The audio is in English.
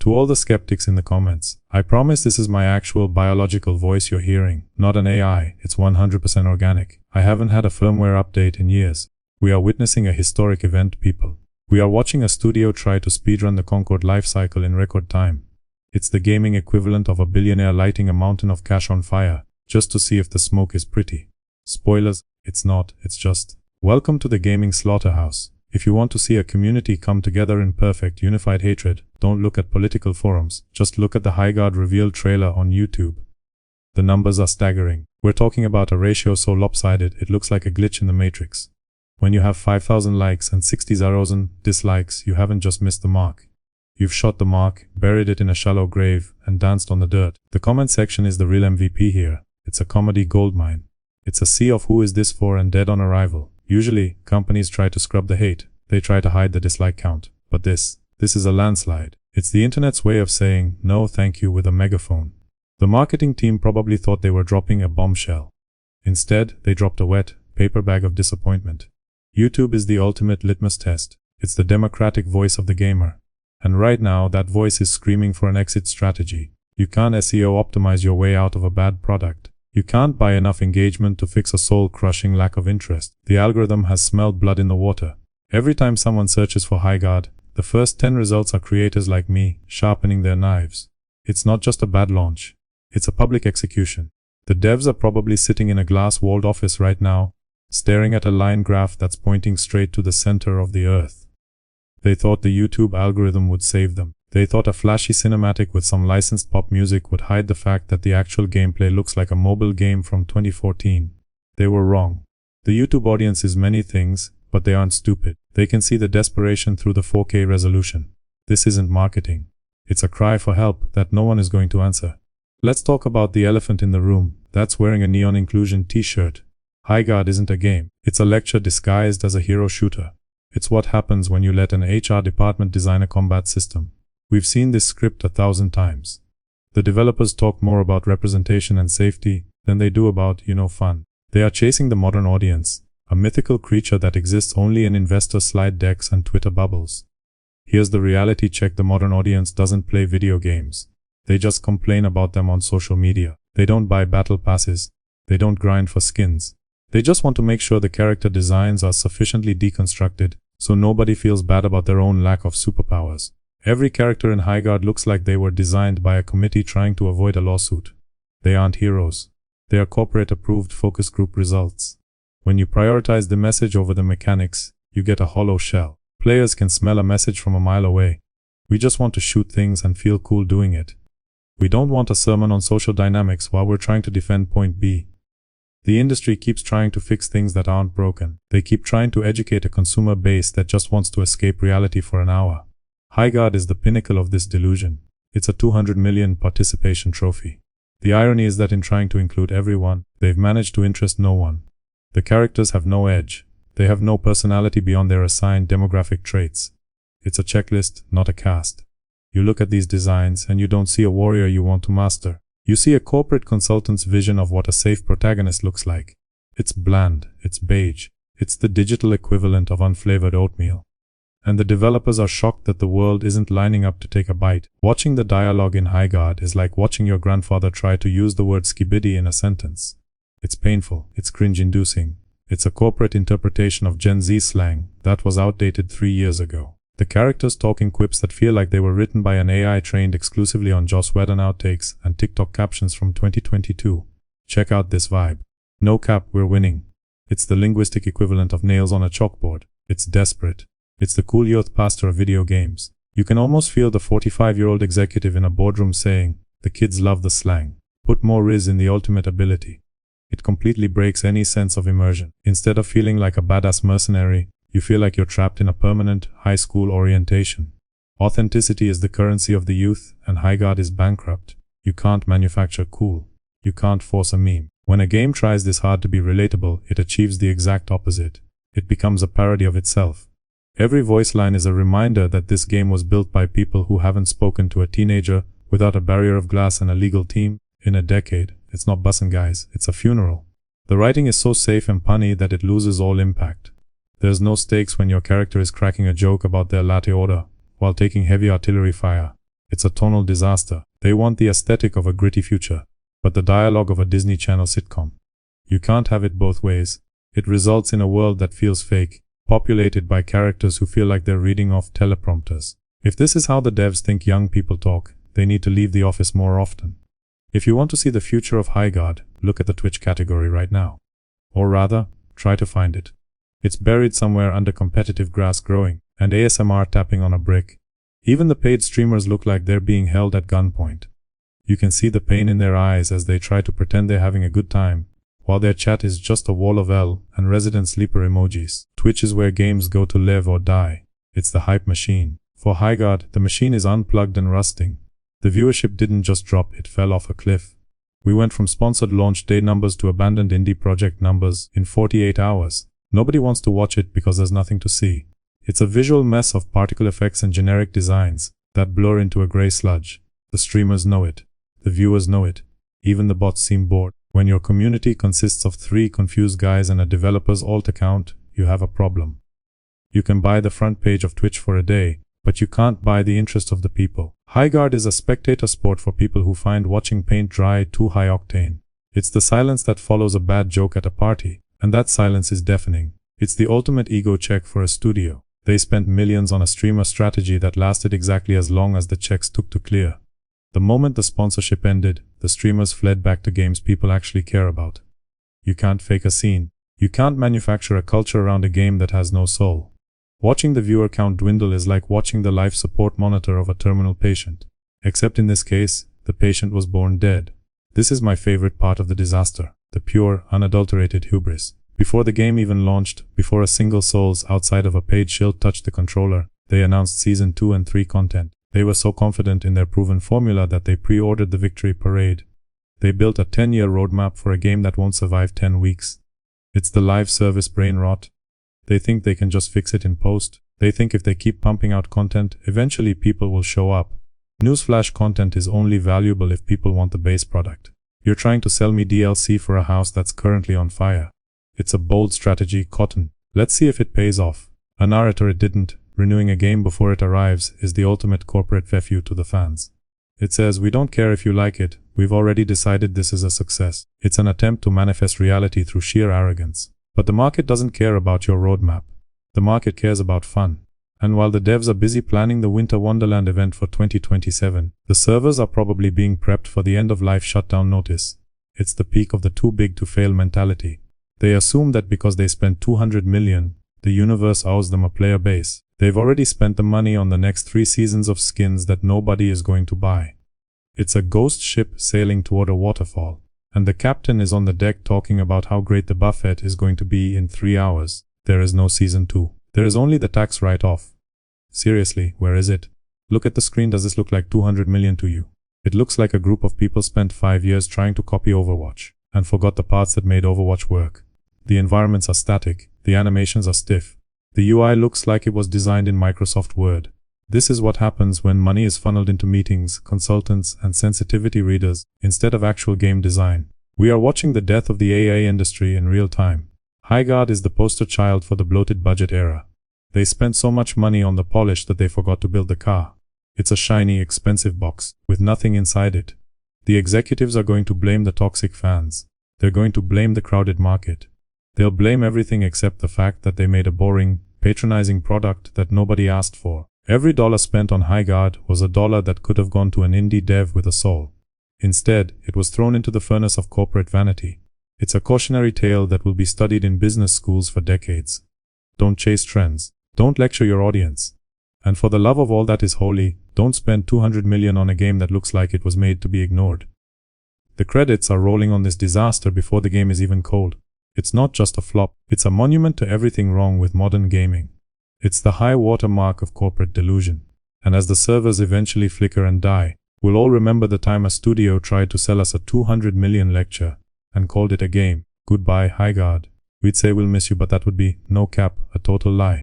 To all the skeptics in the comments, I promise this is my actual biological voice you're hearing, not an AI, it's 100% organic. I haven't had a firmware update in years. We are witnessing a historic event, people. We are watching a studio try to speedrun the Concorde lifecycle in record time. It's the gaming equivalent of a billionaire lighting a mountain of cash on fire, just to see if the smoke is pretty. Spoilers, it's not, it's just. Welcome to the gaming slaughterhouse. If you want to see a community come together in perfect, unified hatred, don't look at political forums, just look at the Highguard reveal trailer on YouTube. The numbers are staggering. We're talking about a ratio so lopsided it looks like a glitch in the Matrix. When you have 5,000 likes and 60,000 dislikes, you haven't just missed the mark. You've shot the mark, buried it in a shallow grave, and danced on the dirt. The comment section is the real MVP here. It's a comedy goldmine. It's a sea of who is this for and dead on arrival. Usually, companies try to scrub the hate. They try to hide the dislike count. But this is a landslide. It's the internet's way of saying, no thank you with a megaphone. The marketing team probably thought they were dropping a bombshell. Instead, they dropped a wet paper bag of disappointment. YouTube is the ultimate litmus test. It's the democratic voice of the gamer. And right now, that voice is screaming for an exit strategy. You can't SEO optimize your way out of a bad product. You can't buy enough engagement to fix a soul-crushing lack of interest. The algorithm has smelled blood in the water. Every time someone searches for Highguard, the first 10 results are creators like me, sharpening their knives. It's not just a bad launch. It's a public execution. The devs are probably sitting in a glass-walled office right now, staring at a line graph that's pointing straight to the center of the earth. They thought the YouTube algorithm would save them. They thought a flashy cinematic with some licensed pop music would hide the fact that the actual gameplay looks like a mobile game from 2014. They were wrong. The YouTube audience is many things, but they aren't stupid. They can see the desperation through the 4K resolution. This isn't marketing. It's a cry for help that no one is going to answer. Let's talk about the elephant in the room. That's wearing a neon inclusion t-shirt. Highguard isn't a game. It's a lecture disguised as a hero shooter. It's what happens when you let an HR department design a combat system. We've seen this script 1,000 times. The developers talk more about representation and safety than they do about, fun. They are chasing the modern audience, a mythical creature that exists only in investor slide decks and Twitter bubbles. Here's the reality check: the modern audience doesn't play video games. They just complain about them on social media. They don't buy battle passes. They don't grind for skins. They just want to make sure the character designs are sufficiently deconstructed so nobody feels bad about their own lack of superpowers. Every character in Highguard looks like they were designed by a committee trying to avoid a lawsuit. They aren't heroes. They are corporate-approved focus group results. When you prioritize the message over the mechanics, you get a hollow shell. Players can smell a message from a mile away. We just want to shoot things and feel cool doing it. We don't want a sermon on social dynamics while we're trying to defend point B. The industry keeps trying to fix things that aren't broken. They keep trying to educate a consumer base that just wants to escape reality for an hour. Highguard is the pinnacle of this delusion. It's a 200 million participation trophy. The irony is that in trying to include everyone, they've managed to interest no one. The characters have no edge. They have no personality beyond their assigned demographic traits. It's a checklist, not a cast. You look at these designs and you don't see a warrior you want to master. You see a corporate consultant's vision of what a safe protagonist looks like. It's bland, it's beige, it's the digital equivalent of unflavored oatmeal. And the developers are shocked that the world isn't lining up to take a bite. Watching the dialogue in Highguard is like watching your grandfather try to use the word skibidi in a sentence. It's painful, it's cringe-inducing. It's a corporate interpretation of Gen Z slang that was outdated 3 years ago. The characters talk in quips that feel like they were written by an AI trained exclusively on Joss Whedon outtakes and TikTok captions from 2022. Check out this vibe. No cap, we're winning. It's the linguistic equivalent of nails on a chalkboard. It's desperate. It's the cool youth pastor of video games. You can almost feel the 45-year-old executive in a boardroom saying, the kids love the slang. Put more Riz in the ultimate ability. It completely breaks any sense of immersion. Instead of feeling like a badass mercenary, you feel like you're trapped in a permanent, high school orientation. Authenticity is the currency of the youth, and Highguard is bankrupt. You can't manufacture cool. You can't force a meme. When a game tries this hard to be relatable, it achieves the exact opposite. It becomes a parody of itself. Every voice line is a reminder that this game was built by people who haven't spoken to a teenager without a barrier of glass and a legal team in a decade. It's not bussin' guys, it's a funeral. The writing is so safe and punny that it loses all impact. There's no stakes when your character is cracking a joke about their latte order while taking heavy artillery fire. It's a tonal disaster. They want the aesthetic of a gritty future, but the dialogue of a Disney Channel sitcom. You can't have it both ways. It results in a world that feels fake, populated by characters who feel like they're reading off teleprompters. If this is how the devs think young people talk, they need to leave the office more often. If you want to see the future of Highguard, look at the Twitch category right now. Or rather, try to find it. It's buried somewhere under competitive grass growing and ASMR tapping on a brick. Even the paid streamers look like they're being held at gunpoint. You can see the pain in their eyes as they try to pretend they're having a good time, while their chat is just a wall of L and resident sleeper emojis. Twitch is where games go to live or die. It's the hype machine. For Highguard, the machine is unplugged and rusting. The viewership didn't just drop, it fell off a cliff. We went from sponsored launch day numbers to abandoned indie project numbers in 48 hours. Nobody wants to watch it because there's nothing to see. It's a visual mess of particle effects and generic designs that blur into a gray sludge. The streamers know it. The viewers know it. Even the bots seem bored. When your community consists of 3 confused guys and a developer's alt account, you have a problem. You can buy the front page of Twitch for a day, but you can't buy the interest of the people. Highguard is a spectator sport for people who find watching paint dry too high octane. It's the silence that follows a bad joke at a party, and that silence is deafening. It's the ultimate ego check for a studio. They spent millions on a streamer strategy that lasted exactly as long as the checks took to clear. The moment the sponsorship ended, the streamers fled back to games people actually care about. You can't fake a scene. You can't manufacture a culture around a game that has no soul. Watching the viewer count dwindle is like watching the life support monitor of a terminal patient. Except in this case, the patient was born dead. This is my favorite part of the disaster, the pure, unadulterated hubris. Before the game even launched, before a single soul outside of a paid shield touched the controller, they announced Season 2 and 3 content. They were so confident in their proven formula that they pre-ordered the victory parade. They built a 10-year roadmap for a game that won't survive 10 weeks. It's the live service brain rot. They think they can just fix it in post. They think if they keep pumping out content, eventually people will show up. Newsflash: content is only valuable if people want the base product. You're trying to sell me DLC for a house that's currently on fire. It's a bold strategy, Cotton. Let's see if it pays off. A narrator it didn't. Renewing a game before it arrives is the ultimate corporate FU to the fans. It says, we don't care if you like it, we've already decided this is a success. It's an attempt to manifest reality through sheer arrogance. But the market doesn't care about your roadmap. The market cares about fun. And while the devs are busy planning the Winter Wonderland event for 2027, the servers are probably being prepped for the end-of-life shutdown notice. It's the peak of the too big to fail mentality. They assume that because they spent $200 million, the universe owes them a player base. They've already spent the money on the next 3 seasons of skins that nobody is going to buy. It's a ghost ship sailing toward a waterfall, and the captain is on the deck talking about how great the buffet is going to be in 3 hours. There is no Season 2. There is only the tax write-off. Seriously, where is it? Look at the screen. Does this look like $200 million to you? It looks like a group of people spent 5 years trying to copy Overwatch, and forgot the parts that made Overwatch work. The environments are static, the animations are stiff. The UI looks like it was designed in Microsoft Word. This is what happens when money is funneled into meetings, consultants, and sensitivity readers, instead of actual game design. We are watching the death of the AA industry in real time. Highguard is the poster child for the bloated budget era. They spent so much money on the polish that they forgot to build the car. It's a shiny, expensive box, with nothing inside it. The executives are going to blame the toxic fans. They're going to blame the crowded market. They'll blame everything except the fact that they made a boring, patronizing product that nobody asked for. Every dollar spent on Highguard was a dollar that could have gone to an indie dev with a soul. Instead, it was thrown into the furnace of corporate vanity. It's a cautionary tale that will be studied in business schools for decades. Don't chase trends. Don't lecture your audience. And for the love of all that is holy, don't spend $200 million on a game that looks like it was made to be ignored. The credits are rolling on this disaster before the game is even cold. It's not just a flop, it's a monument to everything wrong with modern gaming. It's the high water mark of corporate delusion. And as the servers eventually flicker and die, we'll all remember the time a studio tried to sell us a $200 million lecture and called it a game. Goodbye, Highguard. We'd say we'll miss you, but that would be, no cap, a total lie.